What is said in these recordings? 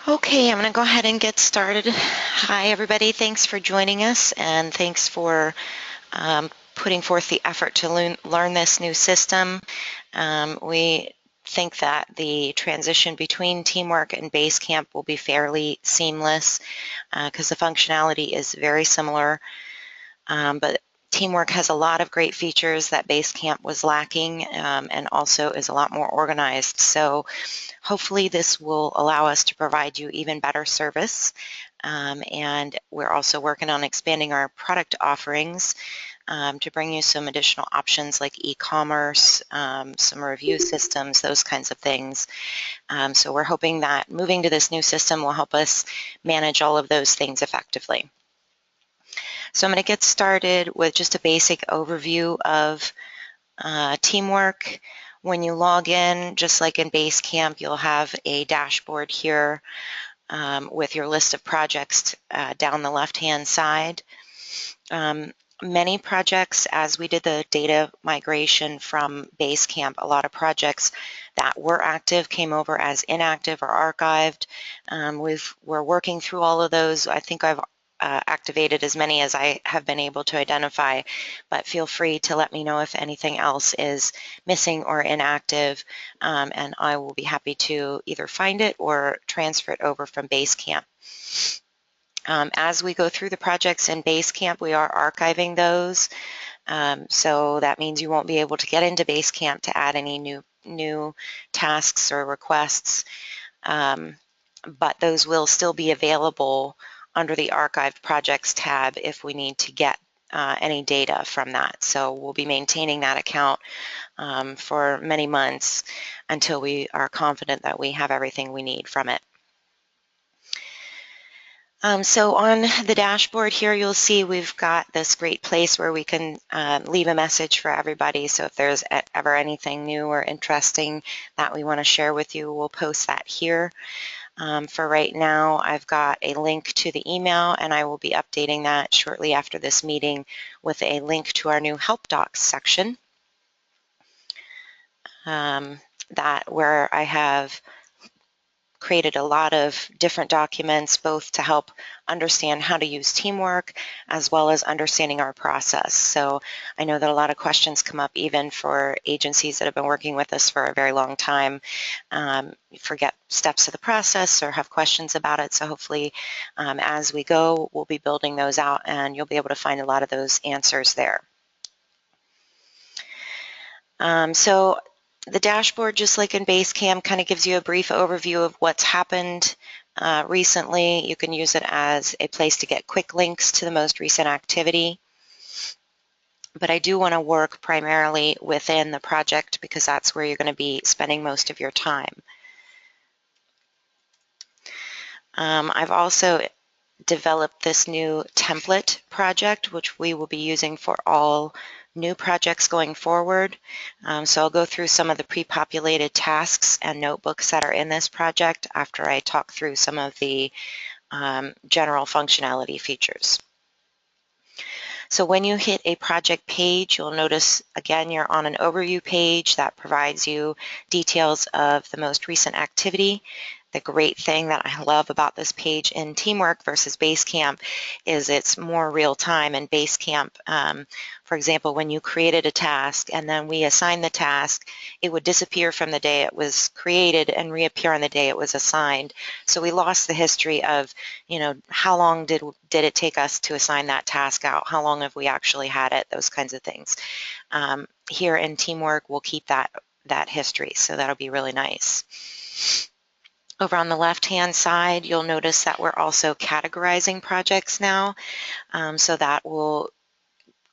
Okay, I'm going to go ahead and get started. Hi, everybody. Thanks for joining us, and thanks for putting forth the effort to learn this new system. We think that the transition between Teamwork and Basecamp will be fairly seamless because the functionality is very similar, but Teamwork has a lot of great features that Basecamp was lacking and also is a lot more organized. So hopefully this will allow us to provide you even better service. And we're also working on expanding our product offerings to bring you some additional options like e-commerce, some review systems, those kinds of things. So we're hoping that moving to this new system will help us manage all of those things effectively. So I'm going to get started with just a basic overview of Teamwork. When you log in, just like in Basecamp, you'll have a dashboard here with your list of projects down the left-hand side. Many projects, as we did the data migration from Basecamp, a lot of projects that were active came over as inactive or archived. We're working through all of those. I think I've activated as many as I have been able to identify, but feel free to let me know if anything else is missing or inactive, and I will be happy to either find it or transfer it over from Basecamp. As we go through the projects in Basecamp, we are archiving those, so that means you won't be able to get into Basecamp to add any new tasks or requests, but those will still be available under the Archived Projects tab if we need to get any data from that. So we'll be maintaining that account for many months until we are confident that we have everything we need from it. So on the dashboard here, you'll see we've got this great place where we can leave a message for everybody. So if there's ever anything new or interesting that we want to share with you, we'll post that here. For right now, I've got a link to the email, and I will be updating that shortly after this meeting with a link to our new Help Docs section, where I have created a lot of different documents, both to help understand how to use Teamwork as well as understanding our process. So I know that a lot of questions come up even for agencies that have been working with us for a very long time, forget steps of the process or have questions about it. So hopefully as we go, we'll be building those out and you'll be able to find a lot of those answers there. So the dashboard, just like in Basecamp, kind of gives you a brief overview of what's happened recently. You can use it as a place to get quick links to the most recent activity. But I do want to work primarily within the project because that's where you're going to be spending most of your time. I've also developed this new template project, which we will be using for all new projects going forward. So I'll go through some of the pre-populated tasks and notebooks that are in this project after I talk through some of the general functionality features. So when you hit a project page, you'll notice again you're on an overview page that provides you details of the most recent activity. The great thing that I love about this page in Teamwork versus Basecamp is it's more real time. In Basecamp, for example, when you created a task and then we assigned the task, it would disappear from the day it was created and reappear on the day it was assigned. So we lost the history of, how long did it take us to assign that task out? How long have we actually had it? Those kinds of things. Here in Teamwork, we'll keep that history, so that'll be really nice. Over on the left-hand side, you'll notice that we're also categorizing projects now, so that will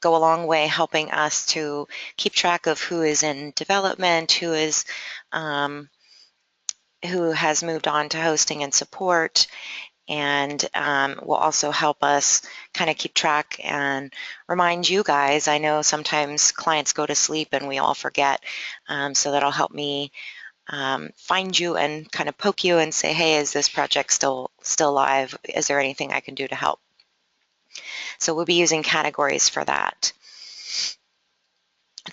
go a long way helping us to keep track of who is in development, who has moved on to hosting and support, and will also help us kind of keep track and remind you guys. I know sometimes clients go to sleep and we all forget, so that'll help me find you and kind of poke you and say, hey, is this project still live? Is there anything I can do to help? So we'll be using categories for that.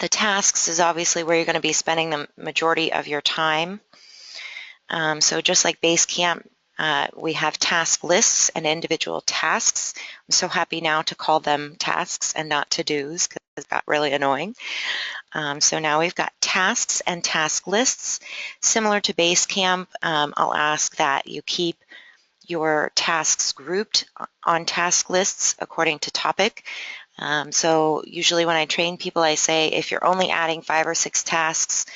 The tasks is obviously where you're going to be spending the majority of your time. So just like Basecamp, We have task lists and individual tasks. I'm so happy now to call them tasks and not to-dos because it got really annoying. So now we've got tasks and task lists. Similar to Basecamp, I'll ask that you keep your tasks grouped on task lists according to topic. So usually when I train people, I say if you're only adding 5 or 6 tasks,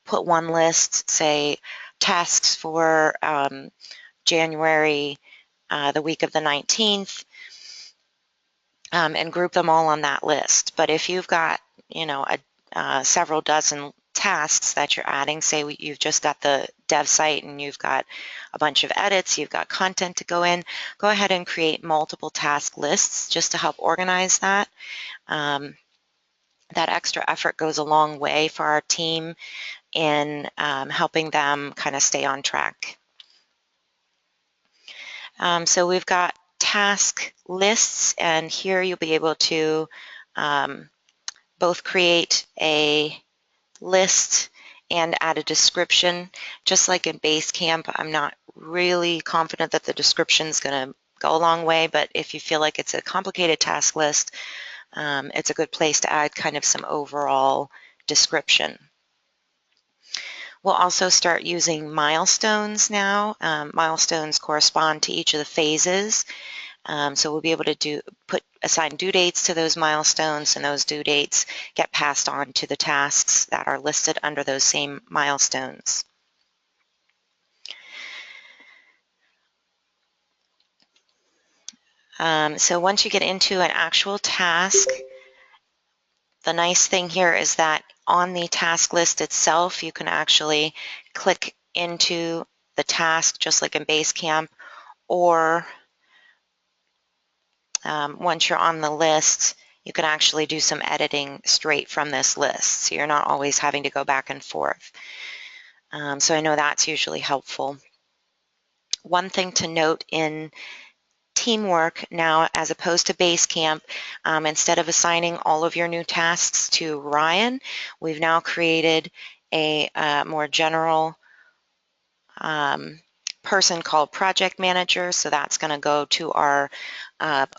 put one list, say tasks for January, the week of the 19th, and group them all on that list. But if you've got, you know, several dozen tasks that you're adding, say you've just got the dev site and you've got a bunch of edits, you've got content to go in, go ahead and create multiple task lists just to help organize that. That extra effort goes a long way for our team in helping them kind of stay on track. So we've got task lists, and here you'll be able to both create a list and add a description. Just like in Basecamp, I'm not really confident that the description is going to go a long way, but if you feel like it's a complicated task list, it's a good place to add kind of some overall description. We'll also start using milestones now. Milestones correspond to each of the phases. So we'll be able to assign due dates to those milestones, and those due dates get passed on to the tasks that are listed under those same milestones. So once you get into an actual task, the nice thing here is that on the task list itself, you can actually click into the task just like in Basecamp, or once you're on the list, you can actually do some editing straight from this list. So you're not always having to go back and forth. So I know that's usually helpful. One thing to note in Teamwork now, as opposed to Basecamp, instead of assigning all of your new tasks to Ryan, we've now created a more general person called Project Manager. So that's going to go to our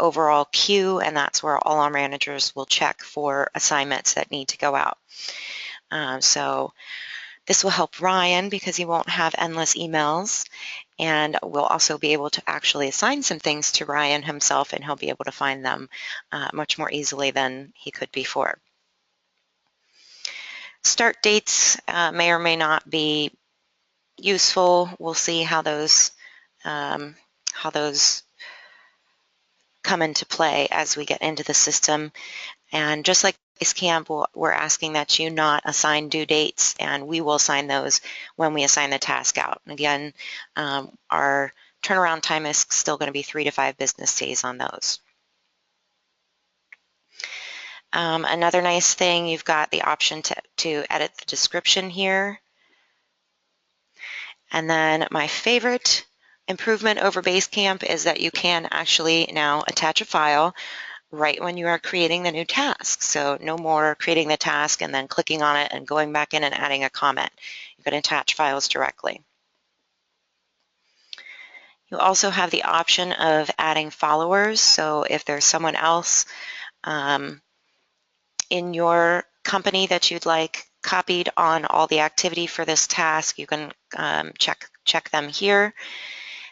overall queue, and that's where all our managers will check for assignments that need to go out. So this will help Ryan because he won't have endless emails, and we'll also be able to actually assign some things to Ryan himself, and he'll be able to find them much more easily than he could before. Start dates may or may not be useful. We'll see how those come into play as we get into the system. And just like Basecamp, we're asking that you not assign due dates, and we will assign those when we assign the task out. And again, our turnaround time is still going to be 3 to 5 business days on those. Another nice thing, you've got the option to edit the description here. And then my favorite improvement over Basecamp is that you can actually now attach a file right when you are creating the new task. So no more creating the task and then clicking on it and going back in and adding a comment. You can attach files directly. You also have the option of adding followers. So if there's someone else in your company that you'd like copied on all the activity for this task, you can check them here.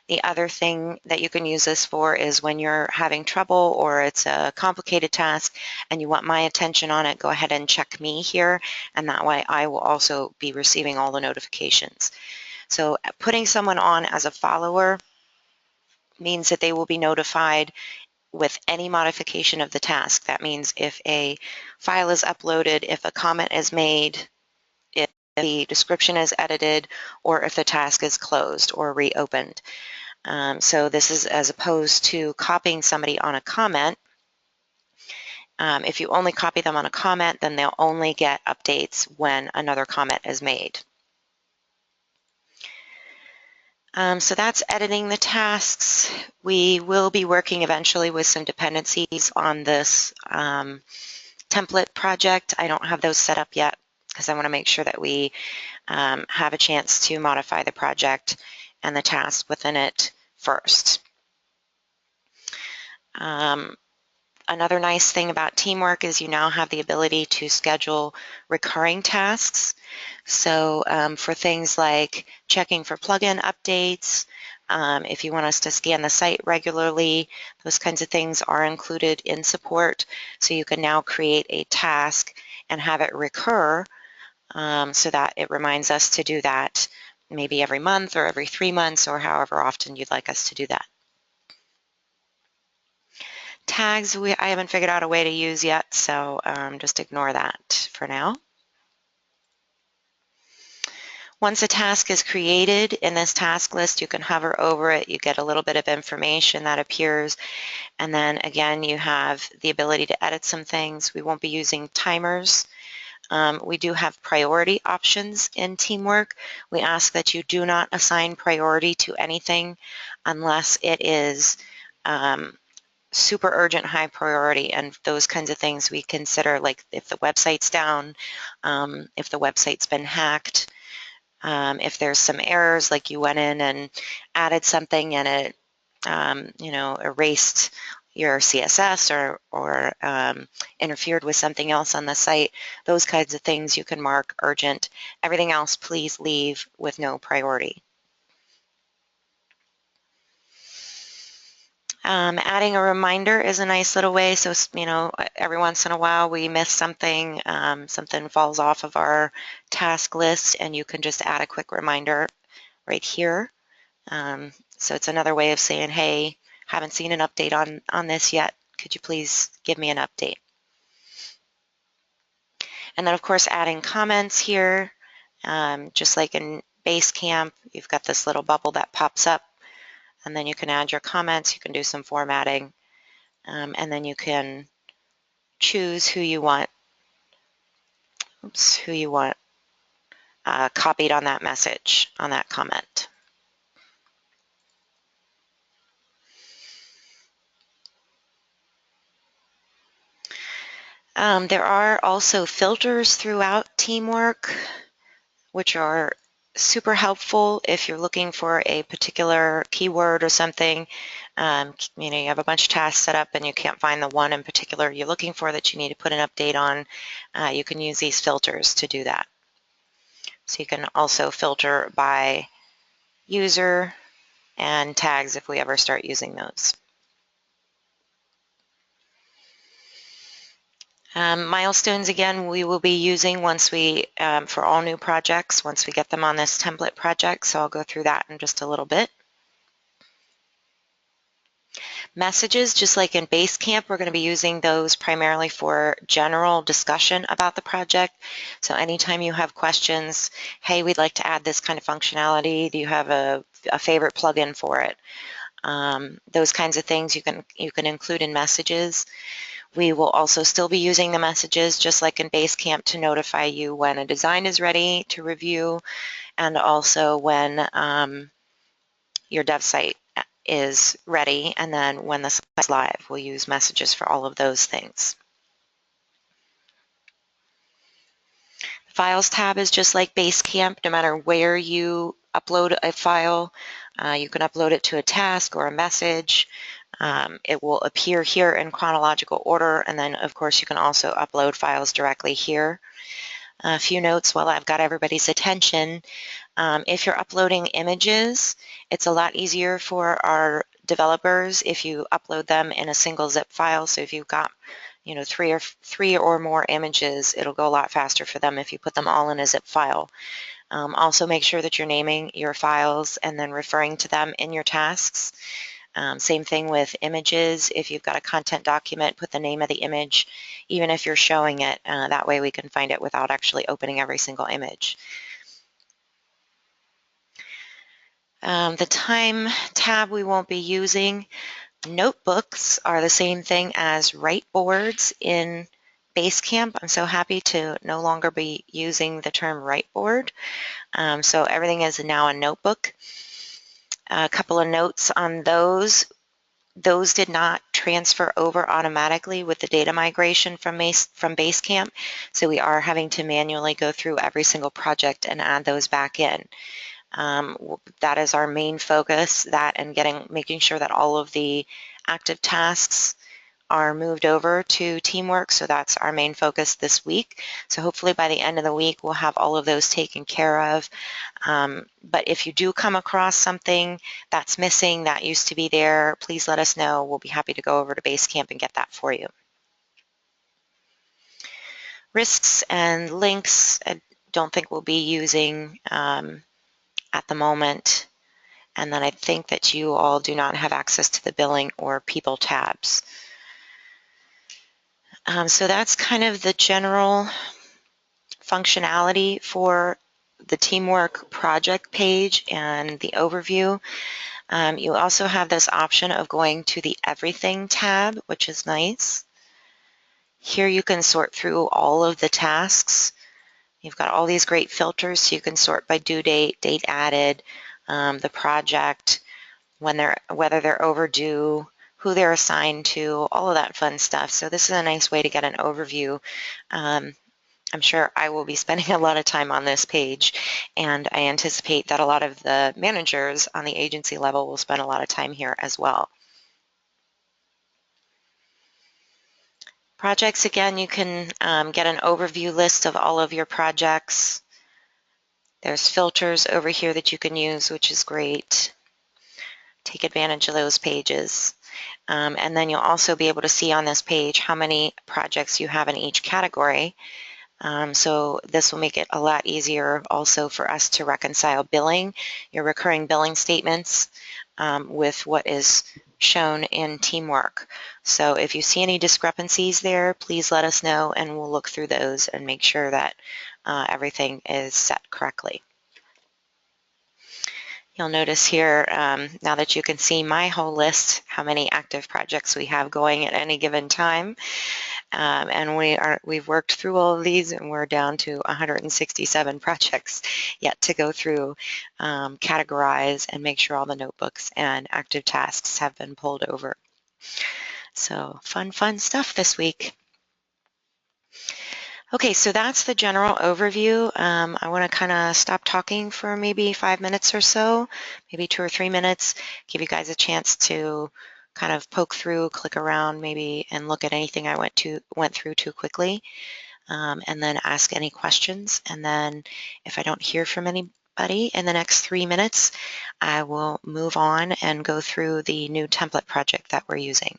The other thing that you can use this for is when you're having trouble or it's a complicated task and you want my attention on it, go ahead and check me here, and that way I will also be receiving all the notifications. So putting someone on as a follower means that they will be notified with any modification of the task. That means if a file is uploaded, if a comment is made, if the description is edited, or if the task is closed or reopened. So this is as opposed to copying somebody on a comment. If you only copy them on a comment, then they'll only get updates when another comment is made. So that's editing the tasks. We will be working eventually with some dependencies on this template project. I don't have those set up yet because I want to make sure that we have a chance to modify the project and the task within it first. Another nice thing about Teamwork is you now have the ability to schedule recurring tasks. So for things like checking for plugin updates, if you want us to scan the site regularly, those kinds of things are included in support. So you can now create a task and have it recur so that it reminds us to do that maybe every month or every 3 months or however often you'd like us to do that. Tags, I haven't figured out a way to use yet, so just ignore that for now. Once a task is created in this task list, you can hover over it, you get a little bit of information that appears, and then again you have the ability to edit some things. We won't be using timers. We do have priority options in Teamwork. We ask that you do not assign priority to anything unless it is super urgent, high priority, and those kinds of things we consider, like if the website's down, if the website's been hacked, if there's some errors, like you went in and added something and it, erased your CSS or interfered with something else on the site, those kinds of things you can mark urgent. Everything else, please leave with no priority. Adding a reminder is a nice little way, so every once in a while we miss something, something falls off of our task list, and you can just add a quick reminder right here. So it's another way of saying, hey, haven't seen an update on this yet. Could you please give me an update? And then of course adding comments here, just like in Basecamp, you've got this little bubble that pops up, and then you can add your comments, you can do some formatting, and then you can choose who you want copied on that message, on that comment. There are also filters throughout Teamwork, which are super helpful if you're looking for a particular keyword or something. You have a bunch of tasks set up and you can't find the one in particular you're looking for that you need to put an update on. You can use these filters to do that. So you can also filter by user and tags if we ever start using those. Milestones, again, we will be using once we, for all new projects, once we get them on this template project, so I'll go through that in just a little bit. Messages, just like in Basecamp, we're going to be using those primarily for general discussion about the project. So anytime you have questions, hey, we'd like to add this kind of functionality, do you have a favorite plugin for it? Those kinds of things you can include in messages. We will also still be using the messages just like in Basecamp to notify you when a design is ready to review, and also when your dev site is ready, and then when the site's live. We'll use messages for all of those things. The Files tab is just like Basecamp. No matter where you upload a file, you can upload it to a task or a message. It will appear here in chronological order, and then of course you can also upload files directly here. A few notes while I've got everybody's attention. If you're uploading images, it's a lot easier for our developers if you upload them in a single zip file. So if you've got three or more images, it'll go a lot faster for them if you put them all in a zip file. Also make sure that you're naming your files and then referring to them in your tasks. Same thing with images. If you've got a content document, put the name of the image, even if you're showing it. That way we can find it without actually opening every single image. The time tab we won't be using. Notebooks are the same thing as whiteboards in Basecamp. I'm so happy to no longer be using the term whiteboard. So everything is now a notebook. A couple of notes on those. Those did not transfer over automatically with the data migration from Basecamp, so we are having to manually go through every single project and add those back in. That is our main focus, that and making sure that all of the active tasks are moved over to Teamwork, so that's our main focus this week. So hopefully by the end of the week we'll have all of those taken care of. But if you do come across something that's missing that used to be there, please let us know. We'll be happy to go over to Basecamp and get that for you. Risks and links, I don't think we'll be using at the moment. And then I think that you all do not have access to the billing or people tabs. So that's kind of the general functionality for the Teamwork project page and the overview. You also have this option of going to the Everything tab, which is nice. Here you can sort through all of the tasks. You've got all these great filters, so you can sort by due date, date added, the project, whether they're overdue, who they're assigned to, all of that fun stuff. So this is a nice way to get an overview. I'm sure I will be spending a lot of time on this page, and I anticipate that a lot of the managers on the agency level will spend a lot of time here as well. Projects, again, you can get an overview list of all of your projects. There's filters over here that you can use, which is great. Take advantage of those pages. And then you'll also be able to see on this page how many projects you have in each category. So this will make it a lot easier also for us to reconcile billing, your recurring billing statements, with what is shown in Teamwork. So if you see any discrepancies there, please let us know and we'll look through those and make sure that everything is set correctly. You'll notice here, now that you can see my whole list, how many active projects we have going at any given time. And we've worked through all of these, and we're down to 167 projects yet to go through, categorize, and make sure all the notebooks and active tasks have been pulled over. So fun stuff this week. Okay, so that's the general overview. I want to kind of stop talking for maybe 5 minutes or so, maybe 2 or 3 minutes, give you guys a chance to kind of poke through, click around maybe, and look at anything I went through too quickly, and then ask any questions. And then if I don't hear from anybody in the next 3 minutes, I will move on and go through the new template project that we're using.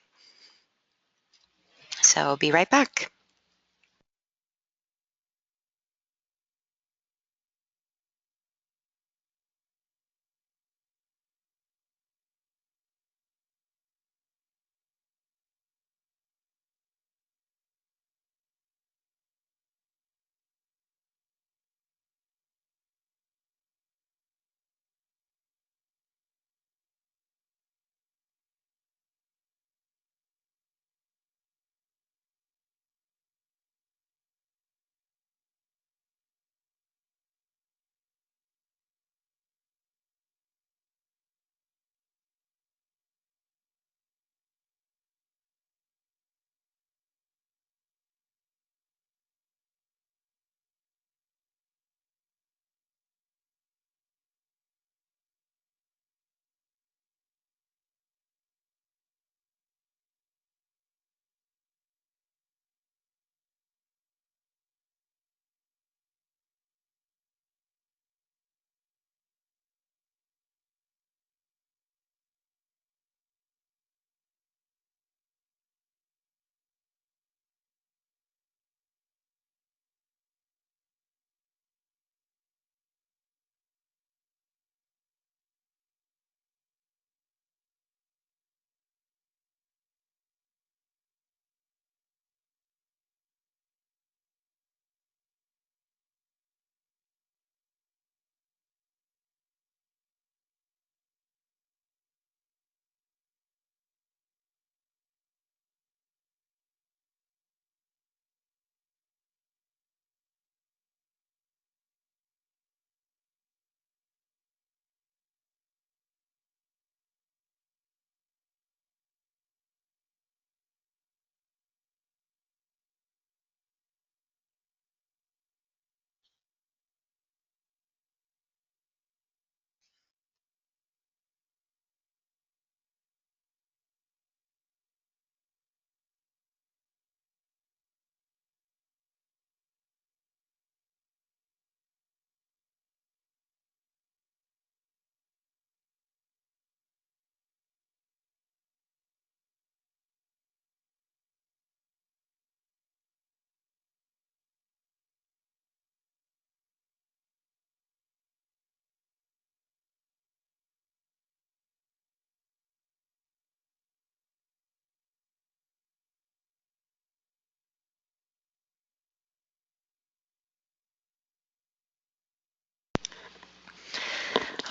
So be right back.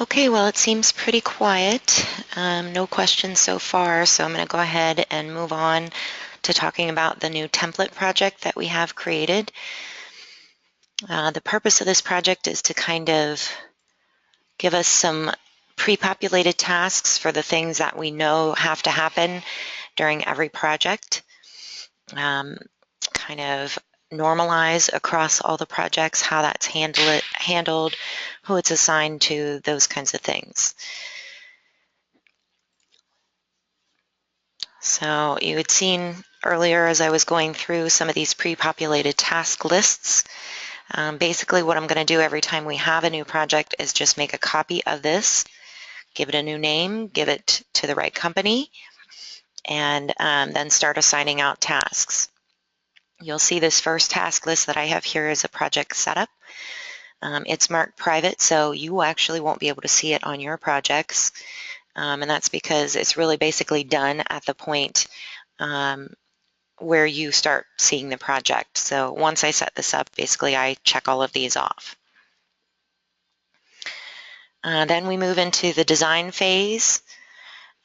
Okay, well, it seems pretty quiet. No questions so far, so I'm going to go ahead and move on to talking about the new template project that we have created. The purpose of this project is to kind of give us some pre-populated tasks for the things that we know have to happen during every project. Kind of normalize across all the projects how that's handled, who it's assigned to, those kinds of things. So you had seen earlier as I was going through some of these pre-populated task lists. Basically what I'm going to do every time we have a new project is just make a copy of this, give it a new name, give it to the right company, and then start assigning out tasks. You'll see this first task list that I have here is a project setup. It's marked private, so you actually won't be able to see it on your projects. And that's because it's really basically done at the point where you start seeing the project. So once I set this up, basically I check all of these off. Then we move into the design phase.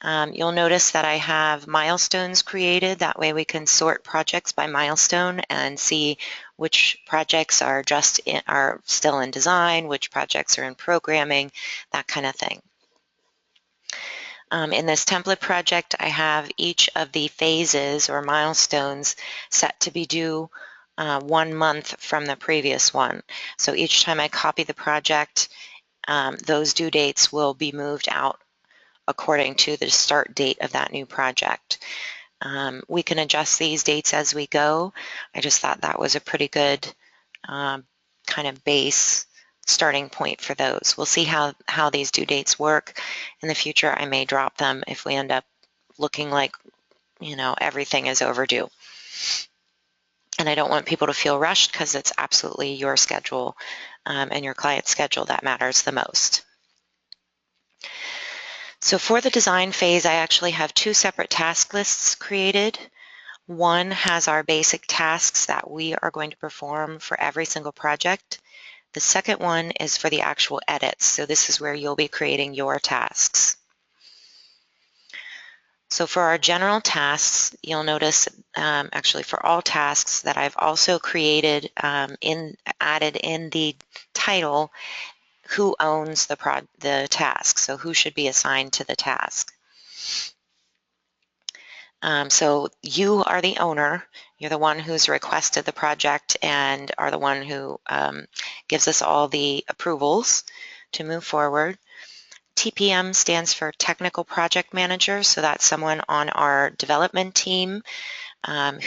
You'll notice that I have milestones created. That way we can sort projects by milestone and see which projects are still in design, which projects are in programming, that kind of thing. In this template project, I have each of the phases or milestones set to be due 1 month from the previous one. So each time I copy the project, those due dates will be moved out according to the start date of that new project. We can adjust these dates as we go. I just thought that was a pretty good kind of base starting point for those. We'll see how these due dates work. In the future, I may drop them if we end up looking like, everything is overdue. And I don't want people to feel rushed because it's absolutely your schedule and your client's schedule that matters the most. So for the design phase, I actually have 2 separate task lists created. One has our basic tasks that we are going to perform for every single project. The second one is for the actual edits. So this is where you'll be creating your tasks. So for our general tasks, you'll notice actually for all tasks that I've also created added in the title who owns the task, so who should be assigned to the task. So you are the owner, you're the one who's requested the project and are the one who gives us all the approvals to move forward. TPM stands for Technical Project Manager, so that's someone on our development team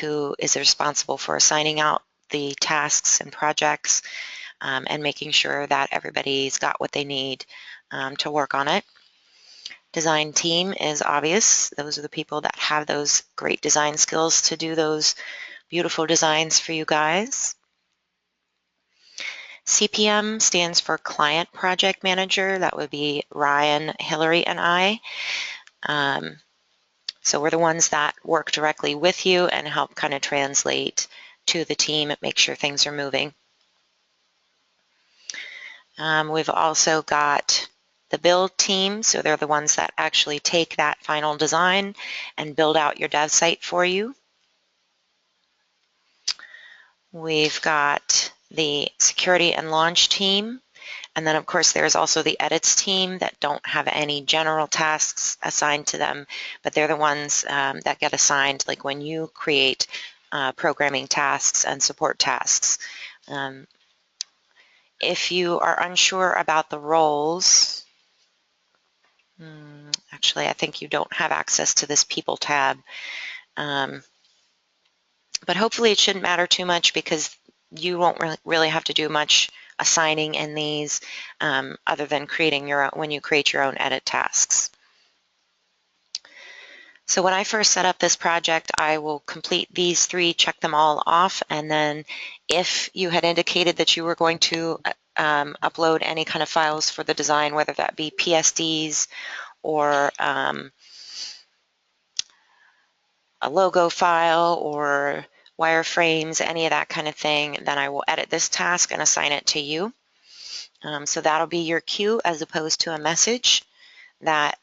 who is responsible for assigning out the tasks and projects and making sure that everybody's got what they need to work on it. Design team is obvious. Those are the people that have those great design skills to do those beautiful designs for you guys. CPM stands for Client Project Manager. That would be Ryan, Hillary, and I. So we're the ones that work directly with you and help kind of translate to the team and make sure things are moving. We've also got the build team, so they're the ones that actually take that final design and build out your dev site for you. We've got the security and launch team, and then of course there's also the edits team that don't have any general tasks assigned to them, but they're the ones that get assigned like when you create programming tasks and support tasks. If you are unsure about the roles, actually I think you don't have access to this people tab, but hopefully it shouldn't matter too much because you won't really have to do much assigning in these other than creating your own, when you create your own edit tasks. So when I first set up this project, I will complete these 3, check them all off, and then if you had indicated that you were going to upload any kind of files for the design, whether that be PSDs or a logo file or wireframes, any of that kind of thing, then I will edit this task and assign it to you. So that'll be your cue as opposed to a message that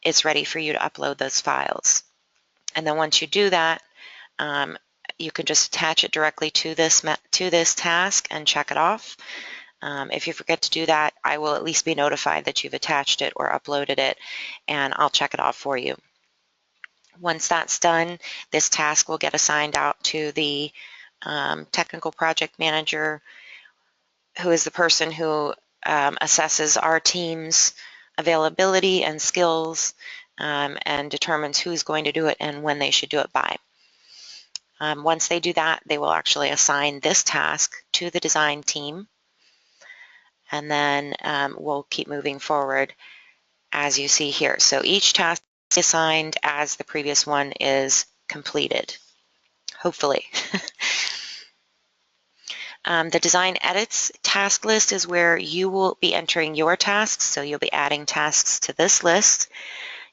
it's ready for you to upload those files. And then once you do that, you can just attach it directly to this task and check it off. If you forget to do that, I will at least be notified that you've attached it or uploaded it, and I'll check it off for you. Once that's done, this task will get assigned out to the technical project manager, who is the person who assesses our team's availability and skills and determines who's going to do it and when they should do it by. Once they do that, they will actually assign this task to the design team, and then we'll keep moving forward as you see here. So each task is assigned as the previous one is completed, hopefully. The design edits task list is where you will be entering your tasks, so you'll be adding tasks to this list.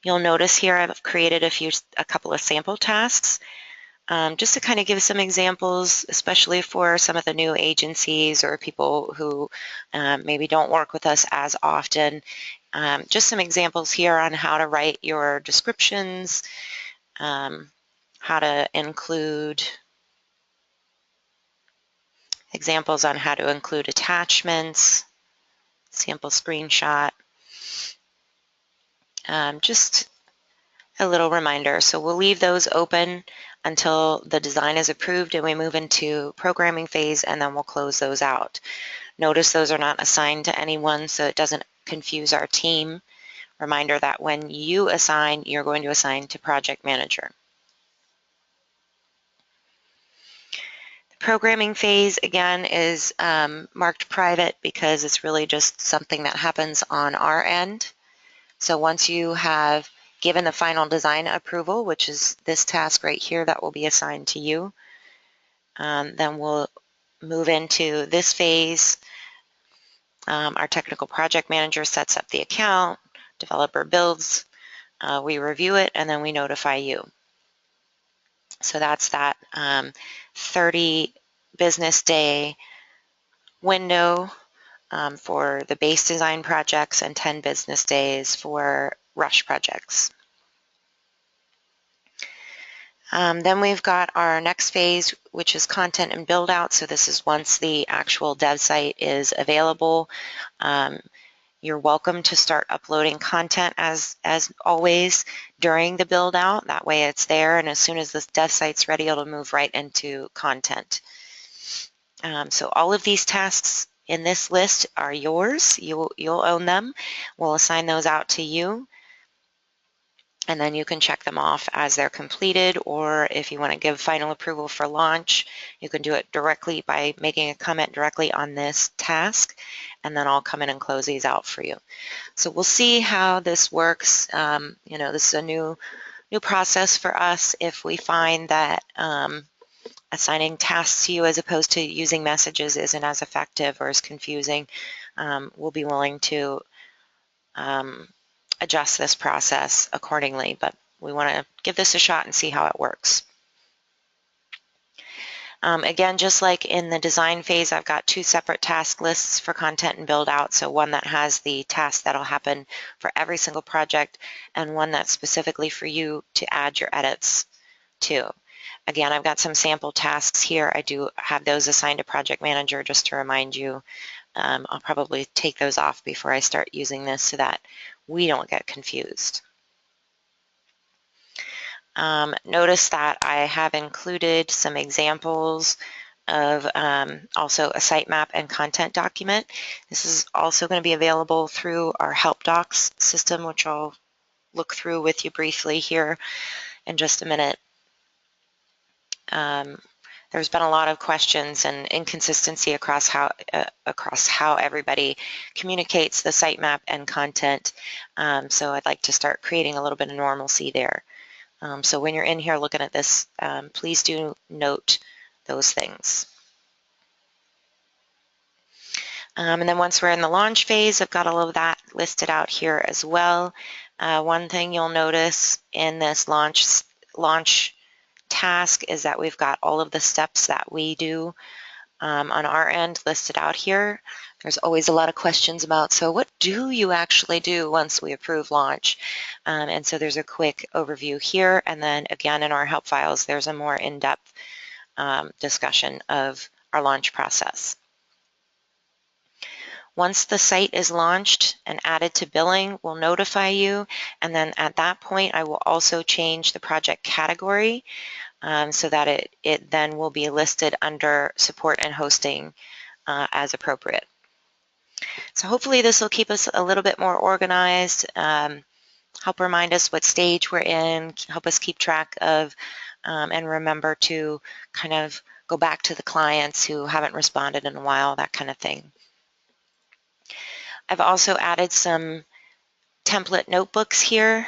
You'll notice here I've created a couple of sample tasks just to kind of give some examples, especially for some of the new agencies or people who maybe don't work with us as often. Just some examples here on how to write your descriptions, how to include examples on how to include attachments, sample screenshot, just a little reminder. So we'll leave those open until the design is approved and we move into programming phase, and then we'll close those out. Notice those are not assigned to anyone, so it doesn't confuse our team. Reminder that when you assign, you're going to assign to project manager. The programming phase, again, is marked private because it's really just something that happens on our end. So once you have given the final design approval, which is this task right here that will be assigned to you, then we'll move into this phase. Our technical project manager sets up the account, developer builds, we review it, and then we notify you. So that's that 30 business day window for the base design projects and 10 business days for rush projects. Then we've got our next phase, which is content and build out. So this is once the actual dev site is available. You're welcome to start uploading content as always during the build out. That way it's there, and as soon as the dev site's ready, it'll move right into content. So all of these tasks in this list are yours. You'll own them. We'll assign those out to you, and then you can check them off as they're completed, or if you want to give final approval for launch, you can do it directly by making a comment directly on this task, and then I'll come in and close these out for you. So we'll see how this works. You know, this is a new process for us. If we find that assigning tasks to you as opposed to using messages isn't as effective or as confusing, we'll be willing to adjust this process accordingly, but we want to give this a shot and see how it works. Again, just like in the design phase, I've got two separate task lists for content and build out. So one that has the tasks that'll happen for every single project, and one that's specifically for you to add your edits to. Again, I've got some sample tasks here. I do have those assigned to project manager just to remind you. I'll probably take those off before I start using this so that we don't get confused. Notice that I have included some examples of also a sitemap and content document. This is also going to be available through our help docs system, which I'll look through with you briefly here in just a minute. There's been a lot of questions and inconsistency across how everybody communicates the sitemap and content. So I'd like to start creating a little bit of normalcy there. So when you're in here looking at this, please do note those things. And then once we're in the launch phase, I've got all of that listed out here as well. One thing you'll notice in this launch task is that we've got all of the steps that we do on our end listed out here. There's always a lot of questions about, so what do you actually do once we approve launch? And so there's a quick overview here, and then again in our help files there's a more in-depth discussion of our launch process. Once the site is launched and added to billing, we'll notify you, and then at that point I will also change the project category so that it then will be listed under support and hosting as appropriate. So hopefully this will keep us a little bit more organized, help remind us what stage we're in, help us keep track of and remember to kind of go back to the clients who haven't responded in a while, that kind of thing. I've also added some template notebooks here,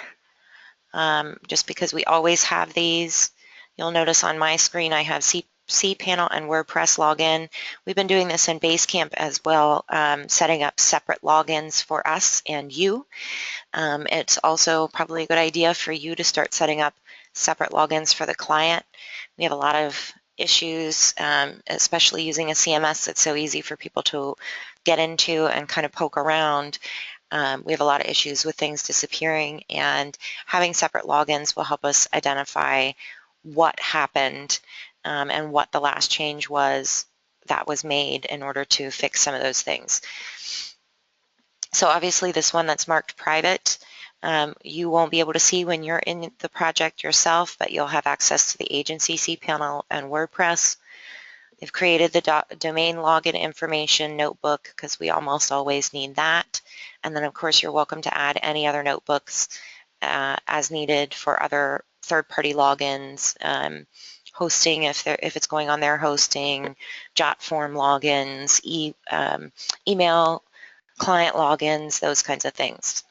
just because we always have these. You'll notice on my screen I have cPanel and WordPress login. We've been doing this in Basecamp as well, setting up separate logins for us and you. It's also probably a good idea for you to start setting up separate logins for the client. We have a lot of issues, especially using a CMS that's so easy for people to get into and kind of poke around. We have a lot of issues with things disappearing, and having separate logins will help us identify what happened and what the last change was that was made in order to fix some of those things. So obviously this one that's marked private, you won't be able to see when you're in the project yourself, but you'll have access to the agency cPanel and WordPress. They've created the domain login information notebook because we almost always need that. And then of course you're welcome to add any other notebooks as needed for other third-party logins, hosting if it's going on their hosting, JotForm logins, email client logins, those kinds of things.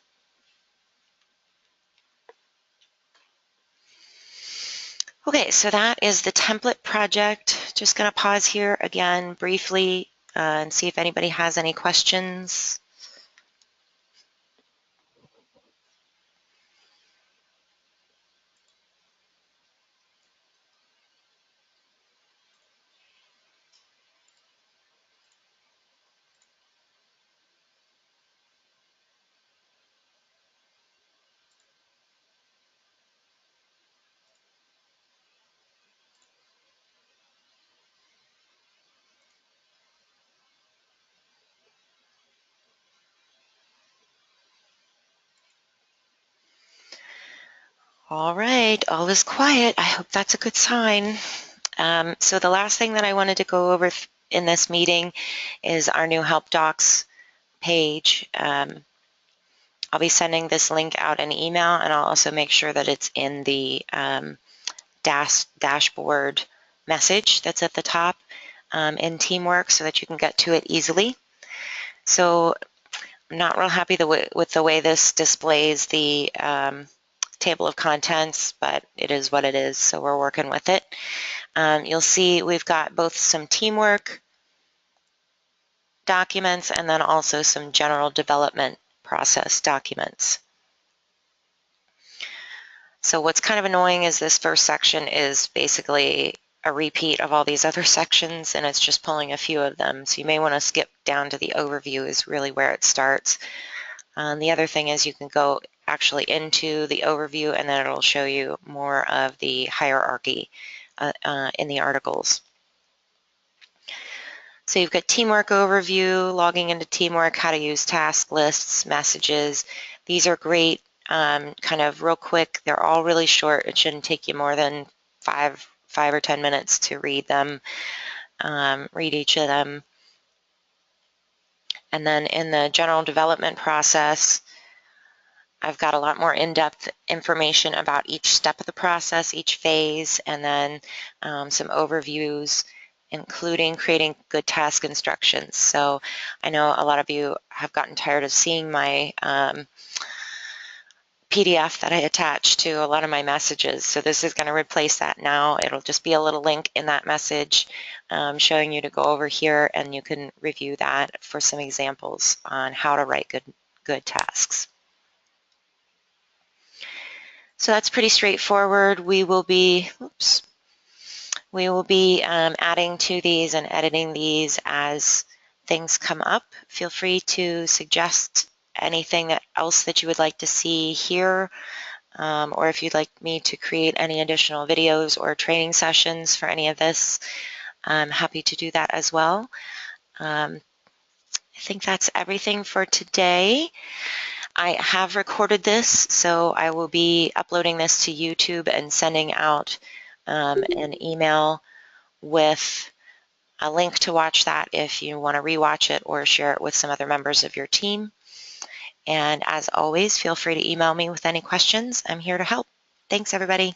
Okay, so that is the template project. Just going to pause here again briefly and see if anybody has any questions. All right, all is quiet. I hope that's a good sign. So the last thing that I wanted to go over in this meeting is our new Help Docs page. I'll be sending this link out in email, and I'll also make sure that it's in the dashboard message that's at the top in Teamwork so that you can get to it easily. So I'm not real happy with the way this displays the table of contents, but it is what it is, so we're working with it. You'll see we've got both some teamwork documents and then also some general development process documents. So what's kind of annoying is this first section is basically a repeat of all these other sections, and it's just pulling a few of them. So you may want to skip down to the overview is really where it starts. The other thing is you can go actually into the overview, and then it'll show you more of the hierarchy in the articles. So you've got Teamwork overview, logging into Teamwork, how to use task lists, messages. These are great, kind of real quick. They're all really short. It shouldn't take you more than 5 or 10 minutes to read them, read each of them. And then in the general development process, I've got a lot more in-depth information about each step of the process, each phase, and then some overviews, including creating good task instructions. So I know a lot of you have gotten tired of seeing my PDF that I attach to a lot of my messages. So this is going to replace that now. It'll just be a little link in that message showing you to go over here, and you can review that for some examples on how to write good tasks. So that's pretty straightforward. We will be, adding to these and editing these as things come up, feel free to suggest anything else that you would like to see here, or if you'd like me to create any additional videos or training sessions for any of this, I'm happy to do that as well. I think that's everything for today. I have recorded this, so I will be uploading this to YouTube and sending out an email with a link to watch that if you want to rewatch it or share it with some other members of your team. And as always, feel free to email me with any questions. I'm here to help. Thanks, everybody.